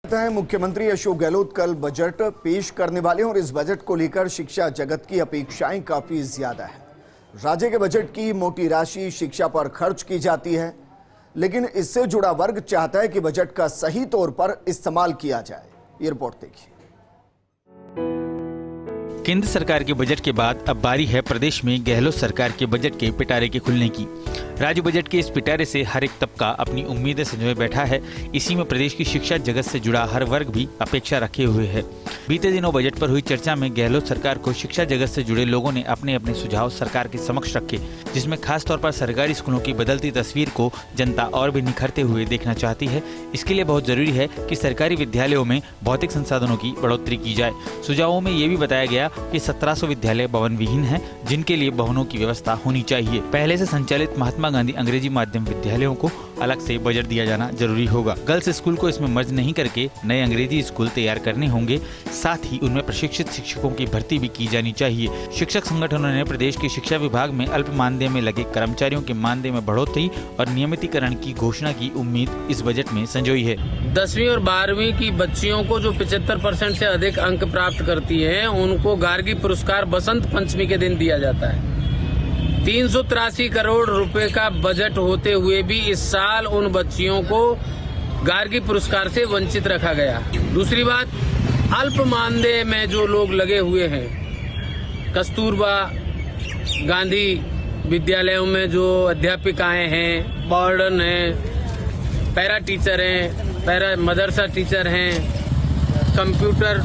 मुख्यमंत्री अशोक गहलोत कल बजट पेश करने वाले हैं और इस बजट को लेकर शिक्षा जगत की अपेक्षाएं काफी ज्यादा है। राज्य के बजट की मोटी राशि शिक्षा पर खर्च की जाती है, लेकिन इससे जुड़ा वर्ग चाहता है कि बजट का सही तौर पर इस्तेमाल किया जाए। ये रिपोर्ट देखिए। केंद्र सरकार के बजट के बाद अब बारी है प्रदेश में गहलोत सरकार के बजट के पिटारे के खुलने की। राज्य बजट के इस पिटारे से हर एक तबका अपनी उम्मीदें संजोए बैठा है। इसी में प्रदेश की शिक्षा जगत से जुड़ा हर वर्ग भी अपेक्षा रखे हुए है। बीते दिनों बजट पर हुई चर्चा में गहलोत सरकार को शिक्षा जगत से जुड़े लोगों ने अपने अपने सुझाव सरकार के समक्ष रखे, जिसमें खास तौर पर सरकारी स्कूलों की बदलती तस्वीर को जनता और भी निखरते हुए देखना चाहती है। इसके लिए बहुत जरूरी है कि सरकारी विद्यालयों में भौतिक संसाधनों की बढ़ोतरी की जाए। सुझावों में ये भी बताया गया कि 1700 विद्यालय भवन विहीन हैं, जिनके लिए भवनों की व्यवस्था होनी चाहिए। पहले से संचालित महात्मा गांधी अंग्रेजी माध्यम विद्यालयों को अलग से बजट दिया जाना जरूरी होगा। गर्ल्स स्कूल को इसमें मर्ज नहीं करके नए अंग्रेजी स्कूल तैयार करने होंगे। साथ ही उनमें प्रशिक्षित शिक्षकों की भर्ती भी की जानी चाहिए। शिक्षक संगठनों ने प्रदेश के शिक्षा विभाग में अल्प मानदेय में लगे कर्मचारियों के मानदेय में बढ़ोतरी और नियमितीकरण की घोषणा की उम्मीद इस बजट में संजोई है। 10वीं और 12वीं की बच्चियों को जो 75% से अधिक अंक प्राप्त करती हैं, उनको गार्गी पुरस्कार बसंत पंचमी के दिन दिया जाता है। 383 करोड़ रुपए का बजट होते हुए भी इस साल उन बच्चियों को गार्गी पुरस्कार से वंचित रखा गया। दूसरी बात, अल्प मानदेय में जो लोग लगे हुए हैं, कस्तूरबा गांधी विद्यालयों में जो अध्यापिकाएं हैं, वार्डन हैं, पैरा टीचर हैं, पैरा मदरसा टीचर हैं, कंप्यूटर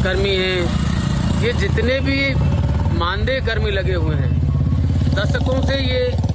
कर्मी हैं, ये जितने भी मानदेय कर्मी लगे हुए हैं, दशकों से ये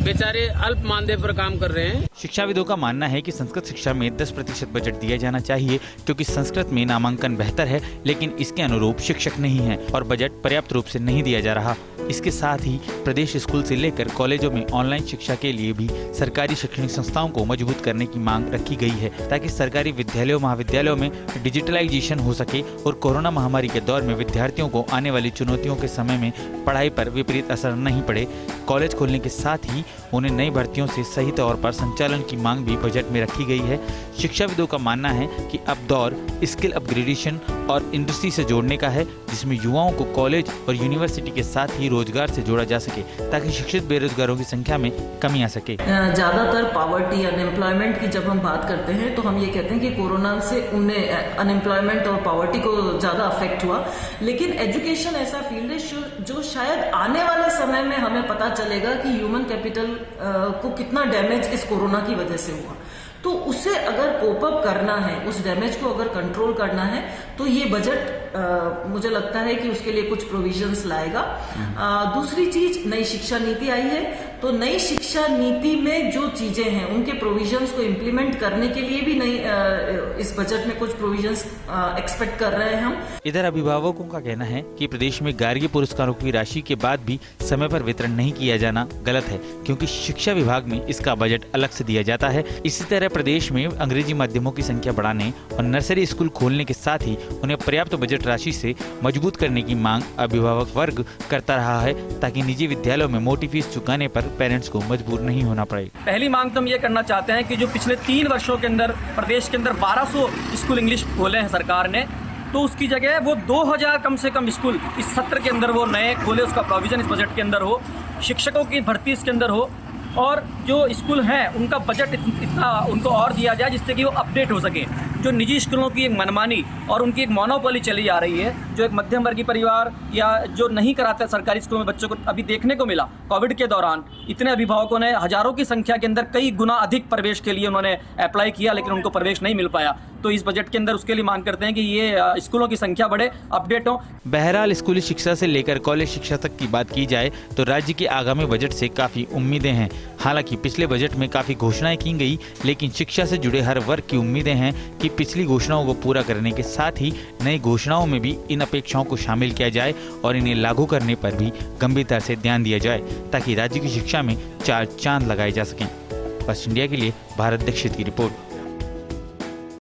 बेचारे अल्प मानदेय पर काम कर रहे हैं। शिक्षाविदों का मानना है कि संस्कृत शिक्षा में 10% बजट दिया जाना चाहिए, क्योंकि संस्कृत में नामांकन बेहतर है, लेकिन इसके अनुरूप शिक्षक नहीं है और बजट पर्याप्त रूप से नहीं दिया जा रहा। इसके साथ ही प्रदेश स्कूल से लेकर कॉलेजों में ऑनलाइन शिक्षा के लिए भी सरकारी शैक्षणिक संस्थाओं को मजबूत करने की मांग रखी गई है, ताकि सरकारी विद्यालयों महाविद्यालयों में डिजिटलाइजेशन हो सके और कोरोना महामारी के दौर में विद्यार्थियों को आने वाली चुनौतियों के समय में पढ़ाई पर विपरीत असर नहीं पड़े। कॉलेज खोलने के साथ ही उन्हें नई भर्तियों से सही तौर पर संचालन की मांग भी बजट में रखी गई है। शिक्षाविदों का मानना है कि अब दौर स्किल अपग्रेडेशन और इंडस्ट्री से जोड़ने का है, जिसमें युवाओं को कॉलेज और यूनिवर्सिटी के साथ ही रोजगार से जोड़ा जा सके, ताकि शिक्षित बेरोजगारों की संख्या में कमी आ सके। ज्यादातर पॉवर्टी अनएम्प्लॉयमेंट की जब हम बात करते हैं तो हम ये कहते हैं कि कोरोना से उन्हें अनएम्प्लॉयमेंट और पॉवर्टी को ज्यादा अफेक्ट हुआ, लेकिन एजुकेशन ऐसा फील्ड है जो शायद आने वाले समय में हमें पता चलेगा कि ह्यूमन कैपिटल को कितना डैमेज इस कोरोना की वजह से हुआ। तो उसे अगर कोप अप करना है, उस डैमेज को अगर कंट्रोल करना है, तो ये बजट मुझे लगता है कि उसके लिए कुछ प्रोविजंस लाएगा। दूसरी चीज, नई शिक्षा नीति आई है, तो नई शिक्षा नीति में जो चीजें हैं उनके प्रोविजंस को इम्प्लीमेंट करने के लिए भी नई इस बजट में कुछ प्रोविजंस एक्सपेक्ट कर रहे हैं हम। इधर अभिभावकों का कहना है कि प्रदेश में गार्गी पुरस्कारों की राशि के बाद भी समय पर वितरण नहीं किया जाना गलत है, क्योंकि शिक्षा विभाग में इसका बजट अलग से दिया जाता है। इसी तरह प्रदेश में अंग्रेजी माध्यमों की संख्या बढ़ाने और नर्सरी स्कूल खोलने के साथ ही उन्हें पर्याप्त बजट राशि से मजबूत करने की मांग अभिभावक वर्ग करता रहा है, ताकि निजी विद्यालयों में मोटी फीस चुकाने पर पेरेंट्स को मजबूर नहीं होना पड़े। पहली मांग तो हम ये करना चाहते हैं कि जो पिछले 3 वर्षों के अंदर प्रदेश के अंदर 1200 स्कूल इंग्लिश खोले हैं सरकार ने, तो उसकी जगह वो 2000 कम से कम स्कूल इस सत्र के अंदर वो नए खोले, उसका प्रोविजन इस बजट के अंदर हो, शिक्षकों की भर्ती इसके अंदर हो, और जो स्कूल हैं उनका बजट इतना उनको और दिया जाए जिससे कि वो अपडेट हो सके। जो निजी स्कूलों की एक मनमानी और उनकी एक मोनोपोली चली आ रही है, जो एक मध्यम वर्गीय परिवार या जो नहीं कराते सरकारी स्कूलों में बच्चों को, अभी देखने को मिला कोविड के दौरान इतने अभिभावकों ने हजारों की संख्या के अंदर कई गुना अधिक प्रवेश के लिए उन्होंने अप्लाई किया, लेकिन उनको प्रवेश नहीं मिल पाया। तो इस बजट के अंदर उसके लिए मांग करते हैं कि ये स्कूलों की संख्या बढ़े, अपडेट हो। बहरहाल स्कूली शिक्षा से लेकर कॉलेज शिक्षा तक की बात की जाए तो राज्य के आगामी बजट से काफी उम्मीदें हैं। हालांकि पिछले बजट में काफी घोषणाएं की गई, लेकिन शिक्षा से जुड़े हर वर्ग की उम्मीदें हैं कि पिछली घोषणाओं को पूरा करने के साथ ही नई घोषणाओं में भी इन अपेक्षाओं को शामिल किया जाए और इन्हें लागू करने पर भी गंभीरता से ध्यान दिया जाए, ताकि राज्य की शिक्षा में 4 चांद लगाए जा सकें। वेस्ट इंडिया के लिए भारत दीक्षित की रिपोर्ट।